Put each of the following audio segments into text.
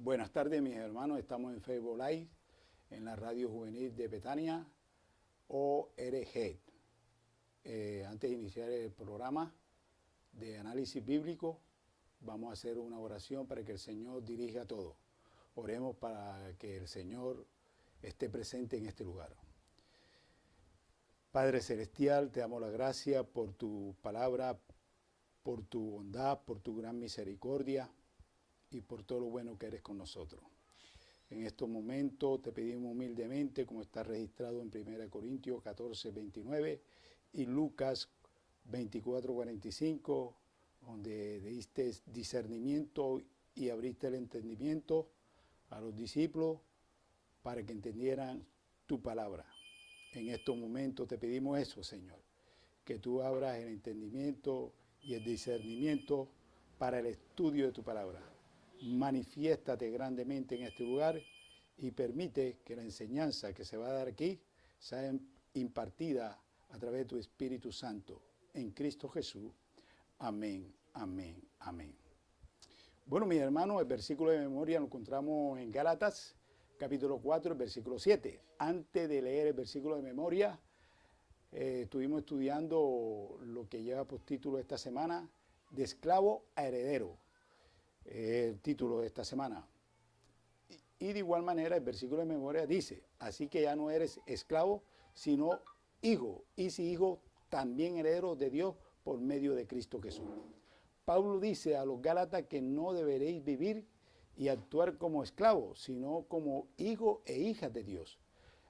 Buenas tardes, mis hermanos. Estamos en Facebook Live, en la radio juvenil de Betania, ORG. Antes de iniciar el programa de análisis bíblico, vamos a hacer una oración para que el Señor dirija todo. Oremos para que el Señor esté presente en este lugar. Padre Celestial, te damos la gracia por tu palabra, por tu bondad, por tu gran misericordia y por todo lo bueno que eres con nosotros. En estos momentos te pedimos humildemente, como está registrado en 1 Corintios 14, 29 y Lucas 24, 45, donde diste discernimiento y abriste el entendimiento a los discípulos para que entendieran tu palabra. En estos momentos te pedimos eso, Señor, que tú abras el entendimiento y el discernimiento para el estudio de tu palabra. Manifiéstate grandemente en este lugar y permite que la enseñanza que se va a dar aquí sea impartida a través de tu Espíritu Santo. En Cristo Jesús. Amén, amén, amén. Bueno, mis hermanos, el versículo de memoria lo encontramos en Gálatas, capítulo 4, el versículo 7. Antes de leer el versículo de memoria, estuvimos estudiando lo que lleva por título esta semana, de esclavo a heredero. El título de esta semana. Y de igual manera el versículo de memoria dice, así que ya no eres esclavo, sino hijo, y si hijo, también heredero de Dios por medio de Cristo Jesús. Pablo dice a los Gálatas que no deberéis vivir y actuar como esclavos, sino como hijos e hijas de Dios.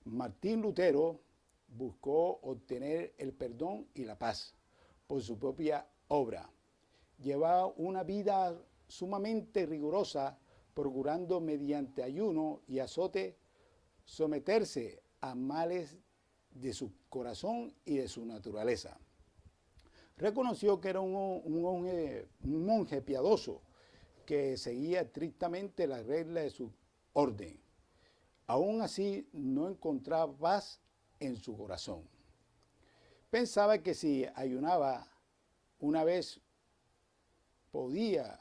Martín Lutero buscó obtener el perdón y la paz por su propia obra. Llevaba una vida sumamente rigurosa, procurando mediante ayuno y azote someterse a males de su corazón y de su naturaleza. Reconoció que era un monje piadoso que seguía estrictamente las reglas de su orden. Aún así no encontraba paz en su corazón. Pensaba que si ayunaba una vez podía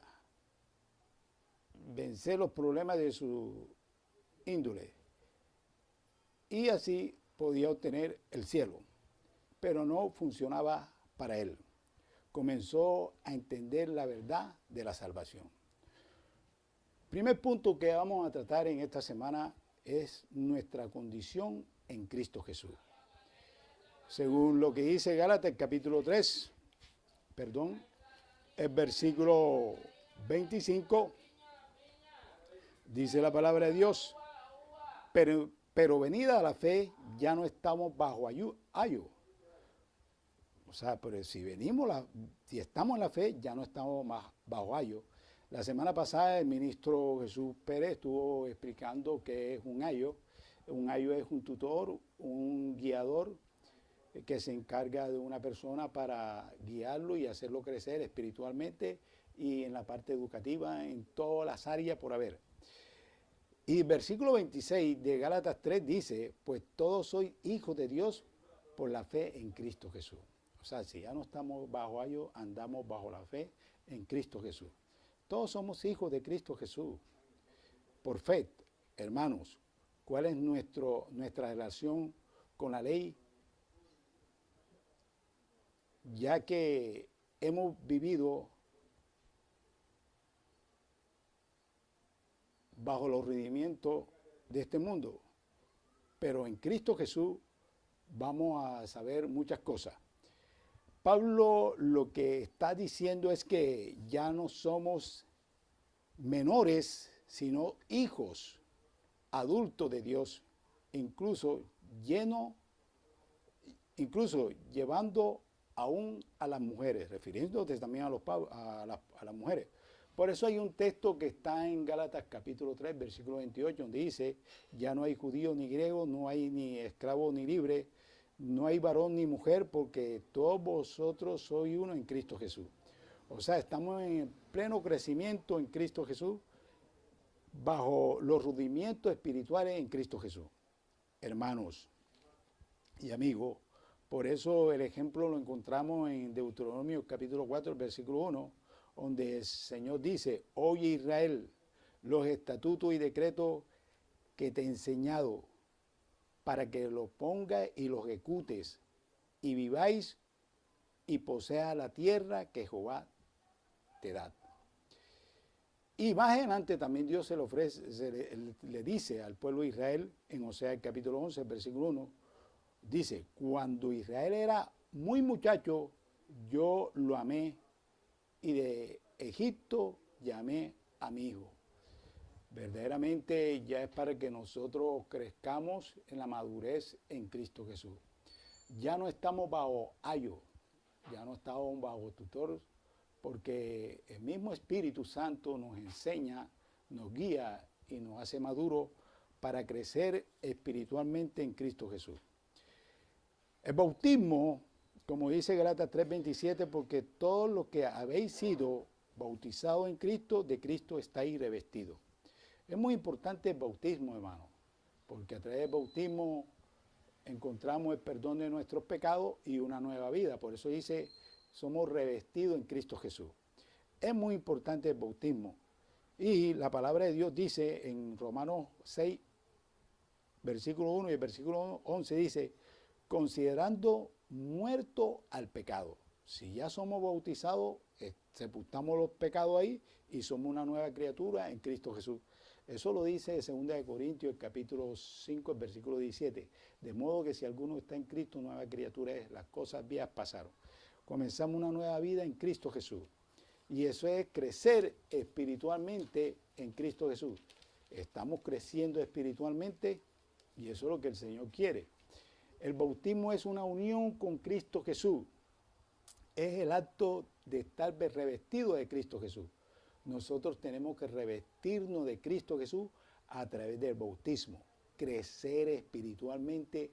vencer los problemas de su índole y así podía obtener el cielo, pero no funcionaba para él. Comenzó a entender la verdad de la salvación. Primer punto que vamos a tratar en esta semana es nuestra condición en Cristo Jesús. Según lo que dice Gálatas capítulo 3, el versículo 25, dice la palabra de Dios, pero venida a la fe ya no estamos bajo ayo. O sea, pero si estamos en la fe, ya no estamos más bajo ayo. La semana pasada el ministro Jesús Pérez estuvo explicando qué es un ayo. Un ayo es un tutor, un guiador que se encarga de una persona para guiarlo y hacerlo crecer espiritualmente y en la parte educativa, en todas las áreas por haber. Y el versículo 26 de Gálatas 3 dice, pues todos sois hijos de Dios por la fe en Cristo Jesús. O sea, si ya no estamos bajo ayo, andamos bajo la fe en Cristo Jesús. Todos somos hijos de Cristo Jesús. Por fe, hermanos, ¿cuál es nuestra relación con la ley? Ya que hemos vivido bajo los rudimientos de este mundo, pero en Cristo Jesús vamos a saber muchas cosas. Pablo lo que está diciendo es que ya no somos menores, sino hijos adultos de Dios, incluso llevando aún a las mujeres, refiriéndose también a las mujeres. Por eso hay un texto que está en Gálatas capítulo 3, versículo 28, donde dice, ya no hay judío ni griego, no hay ni esclavo ni libre, no hay varón ni mujer, porque todos vosotros sois uno en Cristo Jesús. O sea, estamos en pleno crecimiento en Cristo Jesús, bajo los rudimientos espirituales en Cristo Jesús. Hermanos y amigos, por eso el ejemplo lo encontramos en Deuteronomio capítulo 4, versículo 1, donde el Señor dice, oye Israel, los estatutos y decretos que te he enseñado, para que los pongas y los ejecutes, y viváis y posea la tierra que Jehová te da. Y más adelante también Dios se le ofrece, le dice al pueblo de Israel, en Oseas capítulo 11, versículo 1, dice, cuando Israel era muy muchacho, yo lo amé, y de Egipto llamé a mi hijo. Verdaderamente ya es para que nosotros crezcamos en la madurez en Cristo Jesús. Ya no estamos bajo ayo, ya no estamos bajo tutor, porque el mismo Espíritu Santo nos enseña, nos guía y nos hace maduros para crecer espiritualmente en Cristo Jesús. El bautismo, como dice Gálatas 3:27, porque todos los que habéis sido bautizados en Cristo, de Cristo estáis revestidos. Es muy importante el bautismo, hermano, porque a través del bautismo encontramos el perdón de nuestros pecados y una nueva vida. Por eso dice, somos revestidos en Cristo Jesús. Es muy importante el bautismo. Y la palabra de Dios dice en Romanos 6, versículo 1 y el versículo 11 dice, considerando muerto al pecado. Si ya somos bautizados, sepultamos los pecados ahí y somos una nueva criatura en Cristo Jesús. Eso lo dice 2 Corintios, el capítulo 5, el versículo 17. De modo que si alguno está en Cristo, nueva criatura es, las cosas viejas pasaron. Comenzamos una nueva vida en Cristo Jesús. Y eso es crecer espiritualmente en Cristo Jesús. Estamos creciendo espiritualmente y eso es lo que el Señor quiere. El bautismo es una unión con Cristo Jesús. Es el acto de estar revestido de Cristo Jesús. Nosotros tenemos que revestirnos de Cristo Jesús a través del bautismo. Crecer espiritualmente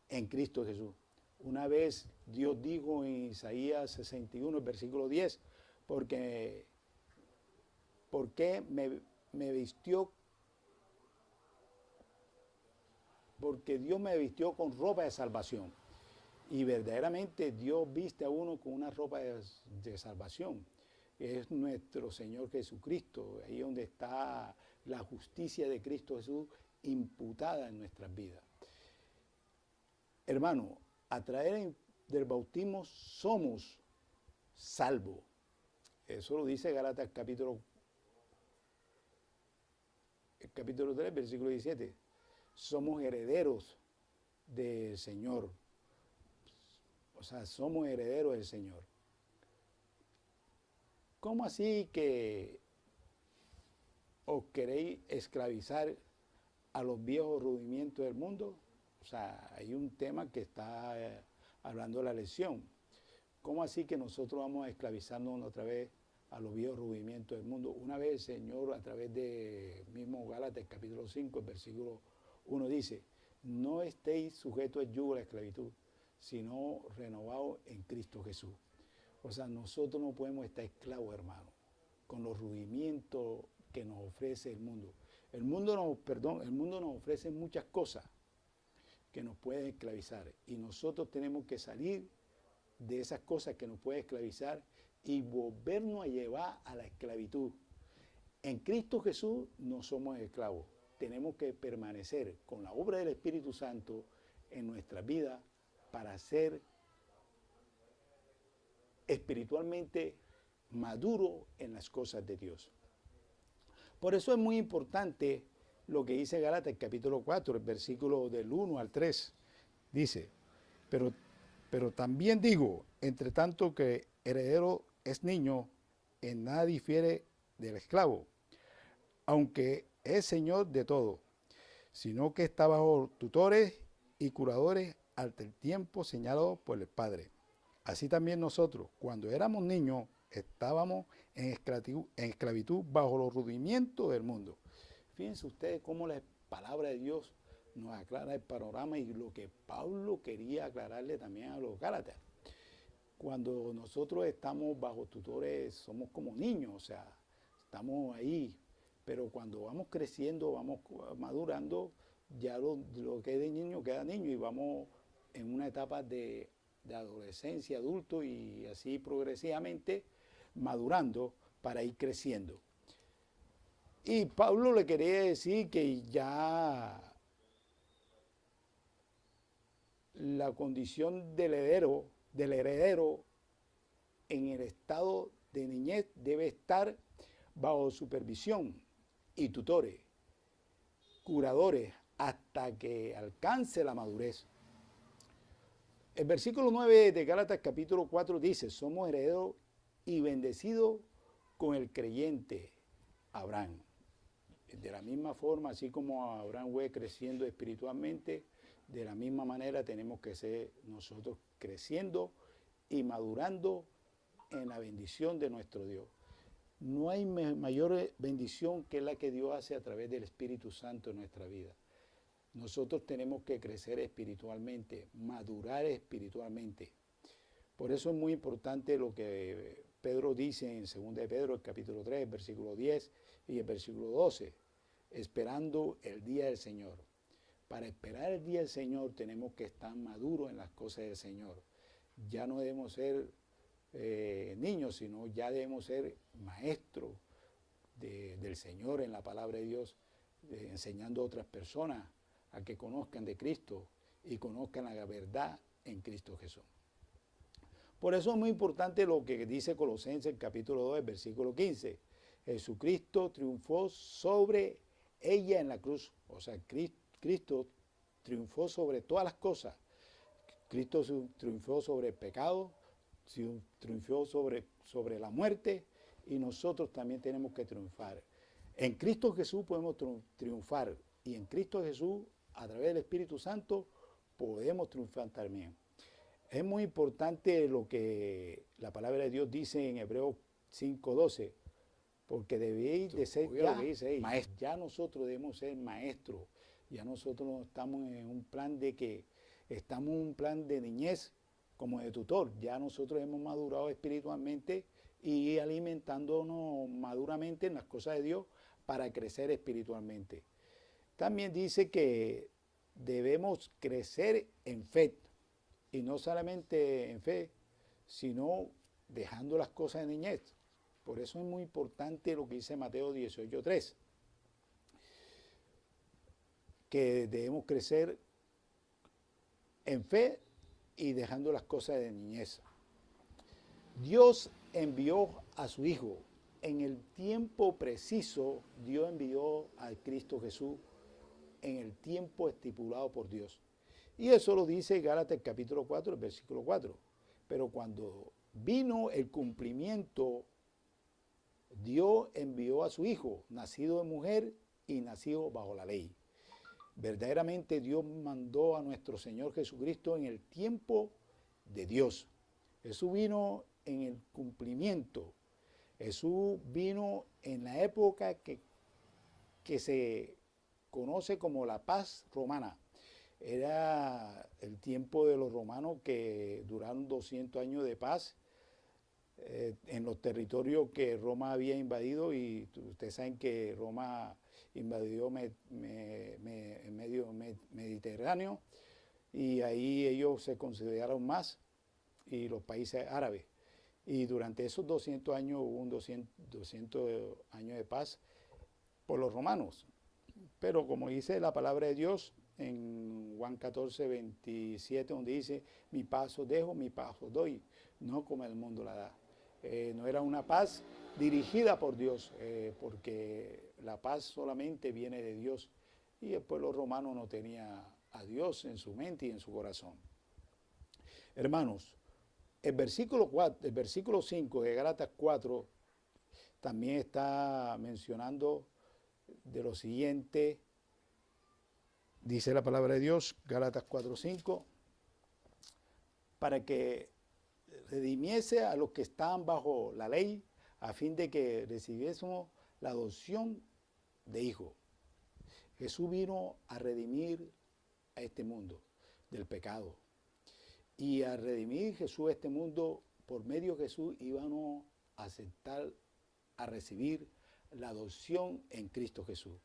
en Cristo Jesús. Una vez Dios dijo en Isaías 61, el versículo 10, porque Dios me vistió con ropa de salvación. Y verdaderamente Dios viste a uno con una ropa de salvación. Es nuestro Señor Jesucristo, ahí donde está la justicia de Cristo Jesús imputada en nuestras vidas. Hermano, a través del bautismo somos salvos. Eso lo dice Gálatas capítulo 3, versículo 17. Somos herederos del Señor. O sea, somos herederos del Señor. ¿Cómo así que os queréis esclavizar a los viejos rudimientos del mundo? O sea, hay un tema que está hablando de la lección. ¿Cómo así que nosotros vamos a esclavizarnos otra vez a los viejos rudimientos del mundo? Una vez el Señor, a través de mismo Gálatas, capítulo 5, el versículo 1 dice, no estéis sujetos al yugo de la esclavitud, sino renovados en Cristo Jesús. O sea, nosotros no podemos estar esclavos, hermano, con los rudimientos que nos ofrece el mundo. El mundo nos ofrece muchas cosas que nos pueden esclavizar y nosotros tenemos que salir de esas cosas que nos pueden esclavizar y volvernos a llevar a la esclavitud. En Cristo Jesús no somos esclavos. Tenemos que permanecer con la obra del Espíritu Santo en nuestra vida para ser espiritualmente maduro en las cosas de Dios. Por eso es muy importante lo que dice Gálatas capítulo 4, el versículo del 1 al 3. Dice, pero también digo, entre tanto que heredero es niño, en nada difiere del esclavo, aunque es señor de todo, sino que está bajo tutores y curadores hasta el tiempo señalado por el Padre. Así también nosotros, cuando éramos niños, estábamos en esclavitud bajo los rudimientos del mundo. Fíjense ustedes cómo la palabra de Dios nos aclara el panorama y lo que Pablo quería aclararle también a los Gálatas. Cuando nosotros estamos bajo tutores, somos como niños, o sea, estamos ahí, pero cuando vamos creciendo, vamos madurando, ya lo que es de niño queda niño y vamos en una etapa de adolescencia, adulto y así progresivamente madurando para ir creciendo. Y Pablo le quería decir que ya la condición del heredero en el estado de niñez debe estar bajo supervisión y tutores, curadores, hasta que alcance la madurez. El versículo 9 de Gálatas capítulo 4 dice, somos herederos y bendecidos con el creyente Abraham. De la misma forma, así como Abraham fue creciendo espiritualmente, de la misma manera tenemos que ser nosotros creciendo y madurando en la bendición de nuestro Dios. No hay mayor bendición que la que Dios hace a través del Espíritu Santo en nuestra vida. Nosotros tenemos que crecer espiritualmente, madurar espiritualmente. Por eso es muy importante lo que Pedro dice en 2 de Pedro, el capítulo 3, versículo 10 y el versículo 12, esperando el día del Señor. Para esperar el día del Señor tenemos que estar maduros en las cosas del Señor. Ya no debemos ser niños, sino ya debemos ser maestros del Señor en la palabra de Dios, enseñando a otras personas a que conozcan de Cristo y conozcan la verdad en Cristo Jesús. Por eso es muy importante lo que dice Colosenses capítulo 2, versículo 15. Jesucristo triunfó sobre ella en la cruz. O sea, Cristo triunfó sobre todas las cosas. Cristo triunfó sobre el pecado, triunfó sobre la muerte, y nosotros también tenemos que triunfar. En Cristo Jesús podemos triunfar, y en Cristo Jesús, a través del Espíritu Santo, podemos triunfar también. Es muy importante lo que la palabra de Dios dice en Hebreos 5:12, porque debéis de ser ya maestros. Ya nosotros debemos ser maestros. Ya nosotros estamos en un plan estamos en un plan de niñez como de tutor. Ya nosotros hemos madurado espiritualmente y alimentándonos maduramente en las cosas de Dios para crecer espiritualmente. También dice que debemos crecer en fe, y no solamente en fe, sino dejando las cosas de niñez. Por eso es muy importante lo que dice Mateo 18:3, que debemos crecer en fe y dejando las cosas de niñez. Dios envió a su Hijo. En el tiempo preciso, Dios envió a Cristo Jesús en el tiempo estipulado por Dios. Y eso lo dice Gálatas capítulo 4, el versículo 4. Pero cuando vino el cumplimiento, Dios envió a su Hijo, nacido de mujer y nacido bajo la ley. Verdaderamente Dios mandó a nuestro Señor Jesucristo en el tiempo de Dios. Jesús vino en el cumplimiento. Jesús vino en la época que se conoce como la paz romana. Era el tiempo de los romanos, que duraron 200 años de paz en los territorios que Roma había invadido, y ustedes saben que Roma invadió el medio Mediterráneo, y ahí ellos se consideraron más, y los países árabes. Y durante esos 200 años hubo 200 años de paz por los romanos. Pero como dice la palabra de Dios en Juan 14:27, donde dice, mi paz os dejo, mi paz os doy, no como el mundo la da. No era una paz dirigida por Dios, porque la paz solamente viene de Dios, y el pueblo romano no tenía a Dios en su mente y en su corazón. Hermanos, el versículo 5 de Gálatas 4 también está mencionando de lo siguiente. Dice la palabra de Dios, Gálatas 4:5, para que redimiese a los que estaban bajo la ley, a fin de que recibiésemos la adopción de hijos. Jesús vino a redimir a este mundo del pecado. Y a redimir Jesús este mundo, por medio de Jesús íbamos a aceptar, a recibir la adopción en Cristo Jesús.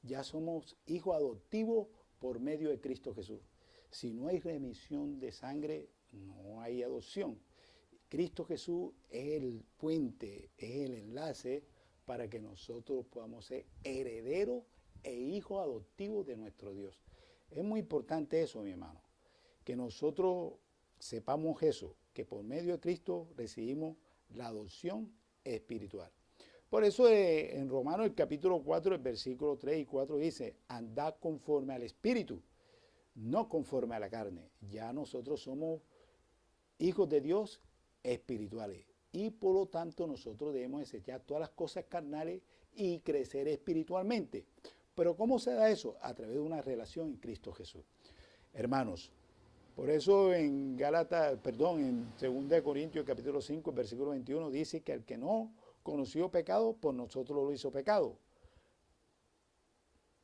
Ya somos hijos adoptivos por medio de Cristo Jesús. Si no hay remisión de sangre, no hay adopción. Cristo Jesús es el puente, es el enlace para que nosotros podamos ser herederos e hijos adoptivos de nuestro Dios. Es muy importante eso, mi hermano, que nosotros sepamos eso, que por medio de Cristo recibimos la adopción espiritual. Por eso en Romanos el capítulo 4, el versículo 3 y 4 dice, andad conforme al Espíritu, no conforme a la carne. Ya nosotros somos hijos de Dios espirituales y por lo tanto nosotros debemos desechar todas las cosas carnales y crecer espiritualmente. Pero ¿cómo se da eso? A través de una relación en Cristo Jesús. Hermanos, por eso en en 2 Corintios capítulo 5, versículo 21 dice que el que no conoció pecado, por nosotros lo hizo pecado,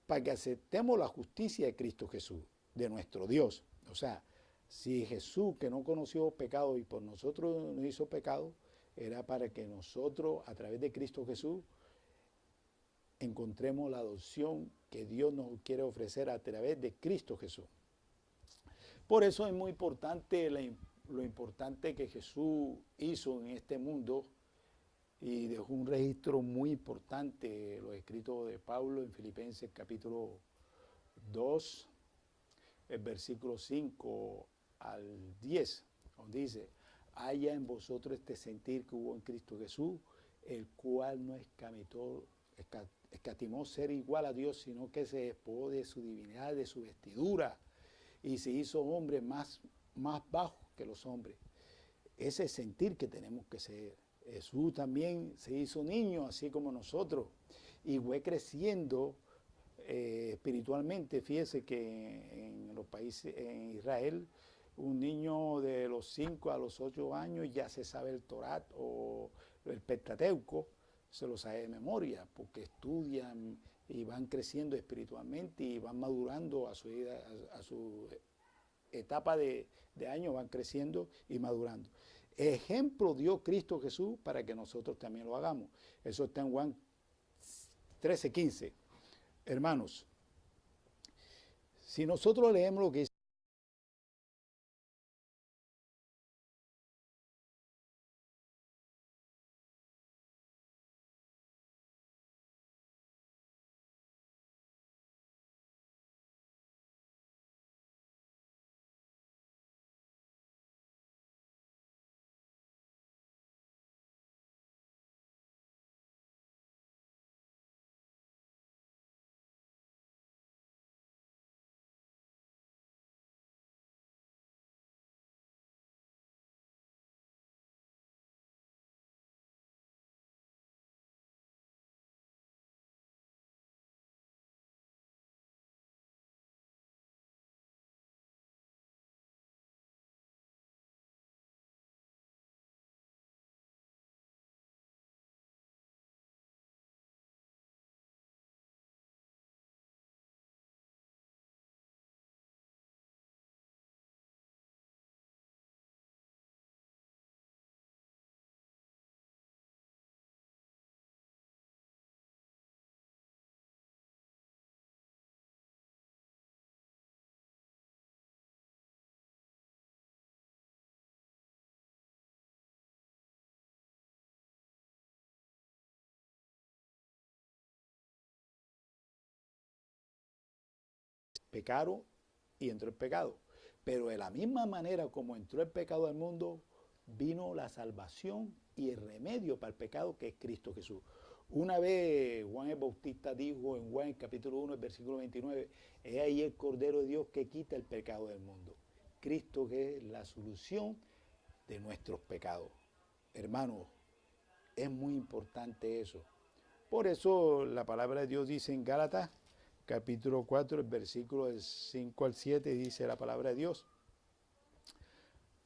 para que aceptemos la justicia de Cristo Jesús, de nuestro Dios. O sea, si Jesús, que no conoció pecado y por nosotros nos hizo pecado, era para que nosotros, a través de Cristo Jesús, encontremos la adopción que Dios nos quiere ofrecer a través de Cristo Jesús. Por eso es muy importante lo importante que Jesús hizo en este mundo y dejó un registro muy importante, los escritos de Pablo en Filipenses capítulo 2, el versículo 5 al 10, donde dice, haya en vosotros este sentir que hubo en Cristo Jesús, el cual no escatimó ser igual a Dios, sino que se despojó de su divinidad, de su vestidura, y se hizo hombre más bajo que los hombres. Ese sentir que tenemos que ser. Jesús también se hizo niño, así como nosotros, y fue creciendo espiritualmente. Fíjese que en los países, en Israel, un niño de los 5 a los 8 años ya se sabe el Torat o el Pentateuco, se lo sabe de memoria, porque estudian y van creciendo espiritualmente y van madurando a su etapa de años, van creciendo y madurando. Ejemplo dio Cristo Jesús para que nosotros también lo hagamos. Eso está en Juan 13:15. Hermanos, si nosotros leemos lo que dice, pecaron y entró el pecado. Pero de la misma manera como entró el pecado al mundo, vino la salvación y el remedio para el pecado, que es Cristo Jesús. Una vez Juan el Bautista dijo en Juan capítulo 1, el versículo 29, es ahí el Cordero de Dios que quita el pecado del mundo. Cristo, que es la solución de nuestros pecados. Hermanos, es muy importante eso. Por eso la palabra de Dios dice en Gálatas capítulo 4, el versículo del 5 al 7, dice la palabra de Dios,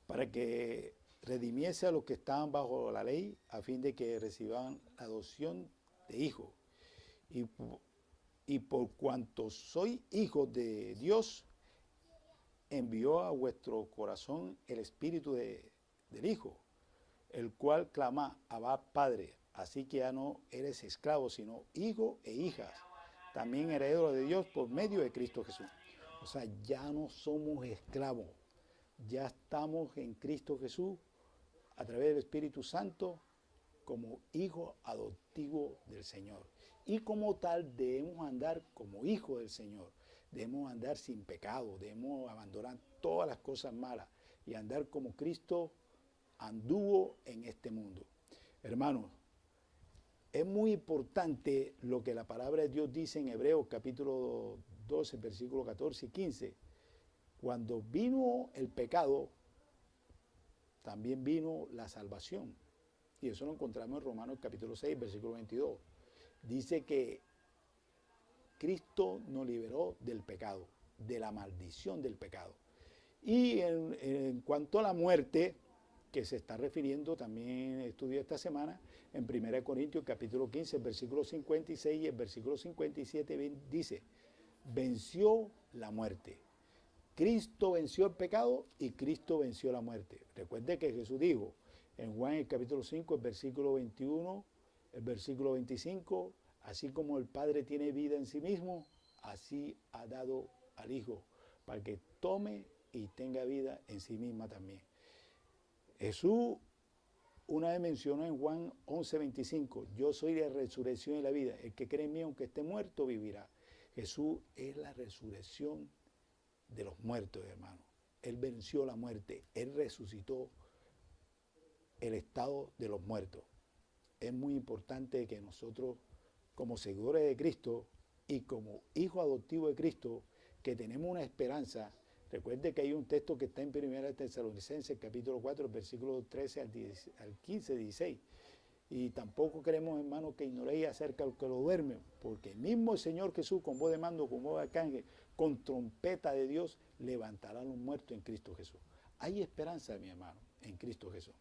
para que redimiese a los que estaban bajo la ley, a fin de que reciban la adopción de hijos. Y por cuanto soy hijos de Dios, envió a vuestro corazón el espíritu del Hijo, el cual clama, Abba, Padre. Así que ya no eres esclavo, sino hijo e hijas, también heredero de Dios por medio de Cristo Jesús. O sea, ya no somos esclavos, ya estamos en Cristo Jesús a través del Espíritu Santo como hijos adoptivos del del Señor. Y como tal debemos andar como hijos del Señor. Debemos andar sin pecado, debemos abandonar todas las cosas malas y andar como Cristo anduvo en este mundo. Hermanos, es muy importante lo que la palabra de Dios dice en Hebreos capítulo 12, versículos 14 y 15. Cuando vino el pecado, también vino la salvación. Y eso lo encontramos en Romanos capítulo 6, versículo 22. Dice que Cristo nos liberó del pecado, de la maldición del pecado. Y en cuanto a la muerte, que se está refiriendo, también estudié esta semana, en 1 Corintios capítulo 15, versículo 56 y el versículo 57 dice, venció la muerte. Cristo venció el pecado y Cristo venció la muerte. Recuerde que Jesús dijo en Juan el capítulo 5, el versículo 21, el versículo 25, así como el Padre tiene vida en sí mismo, así ha dado al Hijo, para que tome y tenga vida en sí misma también. Jesús una vez mencionó en Juan 11:25, yo soy la resurrección y la vida, el que cree en mí aunque esté muerto vivirá. Jesús es la resurrección de los muertos, hermano. Él venció la muerte, Él resucitó el estado de los muertos. Es muy importante que nosotros, como seguidores de Cristo y como hijos adoptivos de Cristo, que tenemos una esperanza. Recuerde que hay un texto que está en 1 Tesalonicenses, capítulo 4, versículos 13 al 15, 16. Y tampoco queremos, hermanos, que ignoréis acerca de los que lo duermen, porque el mismo Señor Jesús, con voz de mando, con voz de arcángel, con trompeta de Dios, levantará a los muertos en Cristo Jesús. Hay esperanza, mi hermano, en Cristo Jesús.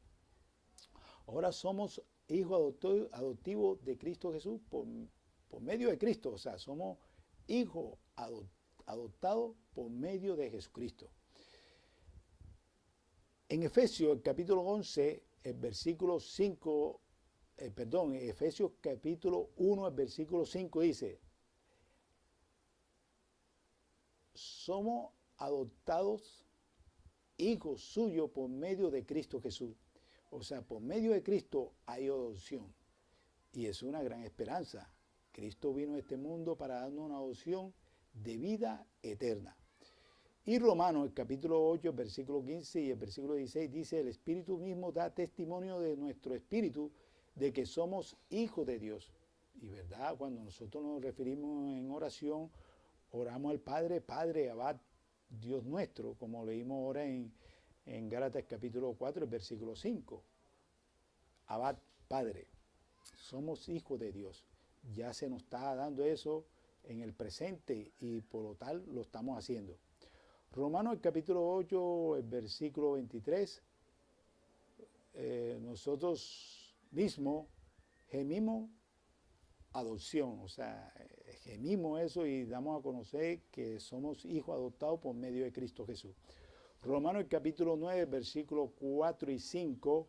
Ahora somos hijos adoptivos de Cristo Jesús por medio de Cristo. O sea, somos hijos adoptados por medio de Jesucristo. En Efesios, el capítulo 11, el versículo 5, Efesios capítulo 1, el versículo 5 dice, somos adoptados hijos suyos por medio de Cristo Jesús. O sea, por medio de Cristo hay adopción. Y es una gran esperanza. Cristo vino a este mundo para darnos una adopción de vida eterna. Y Romanos, el capítulo 8, el versículo 15 y el versículo 16 dice, el Espíritu mismo da testimonio de nuestro espíritu de que somos hijos de Dios. Y verdad, cuando nosotros nos referimos en oración, oramos al Padre, Padre, Abad, Dios nuestro, como leímos ahora en Gálatas capítulo 4, el versículo 5. Abad, Padre, somos hijos de Dios. Ya se nos está dando eso en el presente y por lo tal lo estamos haciendo. Romanos el capítulo 8, el versículo 23, nosotros mismos gemimos adopción, o sea, gemimos eso y damos a conocer que somos hijos adoptados por medio de Cristo Jesús. Romanos el capítulo 9, versículos 4 y 5,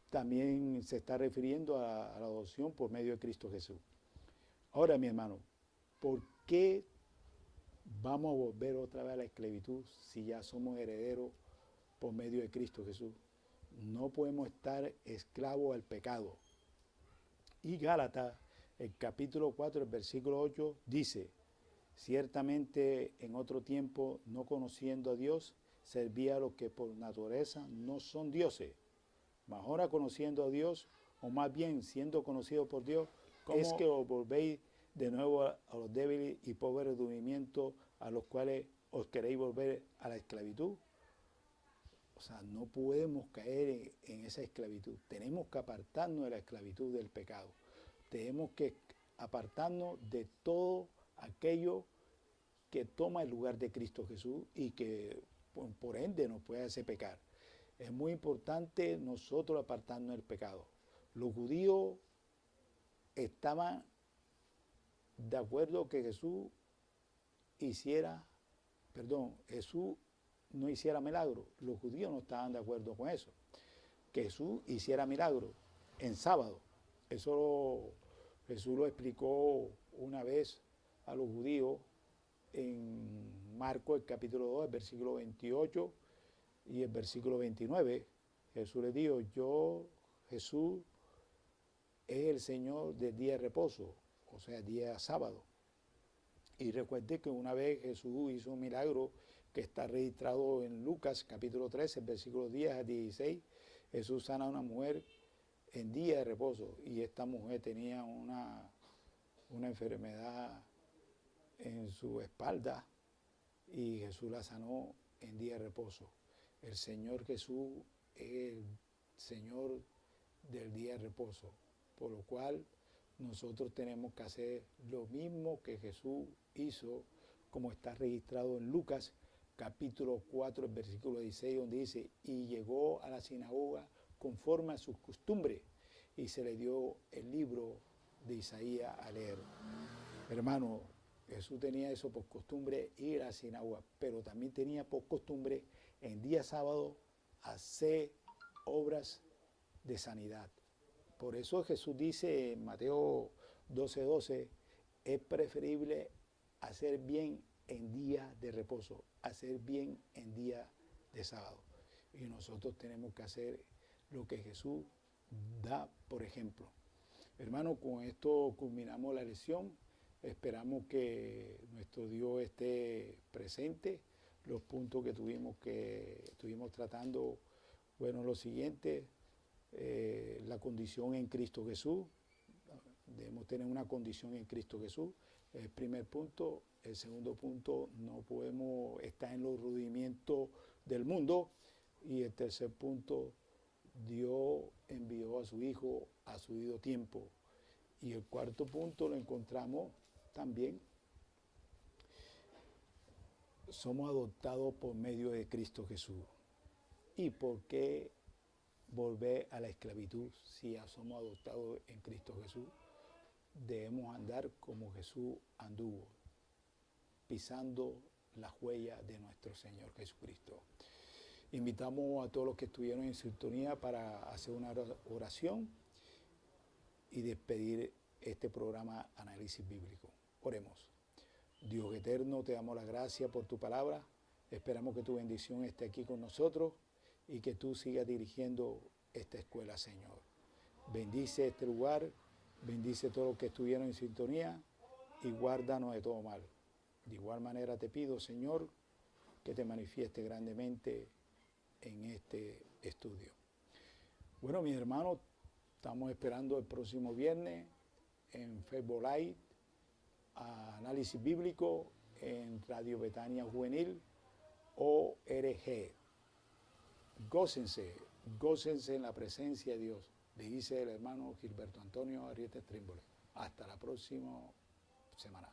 también se está refiriendo a la adopción por medio de Cristo Jesús. Ahora, mi hermano, ¿por qué vamos a volver otra vez a la esclavitud si ya somos herederos por medio de Cristo Jesús? No podemos estar esclavos al pecado. Y Gálatas, el capítulo 4, el versículo 8, dice, ciertamente en otro tiempo, no conociendo a Dios, servía a los que por naturaleza no son dioses. Mas ahora conociendo a Dios, o más bien siendo conocidos por Dios, es que os volvéis de nuevo a los débiles y pobres de movimiento a los cuales os queréis volver a la esclavitud. O sea, no podemos caer en esa esclavitud. Tenemos que apartarnos de la esclavitud del pecado. Tenemos que apartarnos de todo aquello que toma el lugar de Cristo Jesús y que por ende nos puede hacer pecar. Es muy importante nosotros apartarnos del pecado. Los judíos estaban de acuerdo que Jesús no hiciera milagro. Los judíos no estaban de acuerdo con eso. Que Jesús hiciera milagro en sábado. Eso Jesús lo explicó una vez a los judíos en Marcos, el capítulo 2, el versículo 28 y el versículo 29. Jesús les dijo, Jesús, es el Señor del día de reposo, o sea, día sábado. Y recuerde que una vez Jesús hizo un milagro que está registrado en Lucas capítulo 13, versículos 10 a 16. Jesús sana a una mujer en día de reposo y esta mujer tenía una enfermedad en su espalda y Jesús la sanó en día de reposo. El Señor Jesús es el Señor del día de reposo, por lo cual nosotros tenemos que hacer lo mismo que Jesús hizo, como está registrado en Lucas capítulo 4, versículo 16, donde dice, y llegó a la sinagoga conforme a sus costumbres, y se le dio el libro de Isaías a leer. Hermano, Jesús tenía eso por costumbre, ir a la sinagoga, pero también tenía por costumbre en día sábado hacer obras de sanidad. Por eso Jesús dice en Mateo 12:12, es preferible hacer bien en día de reposo, hacer bien en día de sábado. Y nosotros tenemos que hacer lo que Jesús da, por ejemplo. Hermano, con esto culminamos la lección. Esperamos que nuestro Dios esté presente. Los puntos que estuvimos tratando fueron los siguientes. La condición en Cristo Jesús. Debemos tener una condición en Cristo Jesús. El primer punto. El segundo punto, no podemos estar en los rudimientos del mundo. Y el tercer punto, Dios envió a su Hijo a su debido tiempo. Y el cuarto punto lo encontramos también. Somos adoptados por medio de Cristo Jesús. ¿Y por qué volver a la esclavitud si ya somos adoptados en Cristo Jesús? Debemos andar como Jesús anduvo, pisando las huellas de nuestro Señor Jesucristo. Invitamos a todos los que estuvieron en sintonía para hacer una oración y despedir este programa Análisis Bíblico. Oremos. Dios eterno, te damos la gracia por tu palabra. Esperamos que tu bendición esté aquí con nosotros y que tú sigas dirigiendo esta escuela, Señor. Bendice este lugar, bendice a todos los que estuvieron en sintonía y guárdanos de todo mal. De igual manera te pido, Señor, que te manifieste grandemente en este estudio. Bueno, mis hermanos, estamos esperando el próximo viernes en Facebook Live, Análisis Bíblico, en Radio Betania Juvenil, ORG. Gócense en la presencia de Dios, le dice el hermano Gilberto Antonio Arrieta Trímbole. Hasta la próxima semana.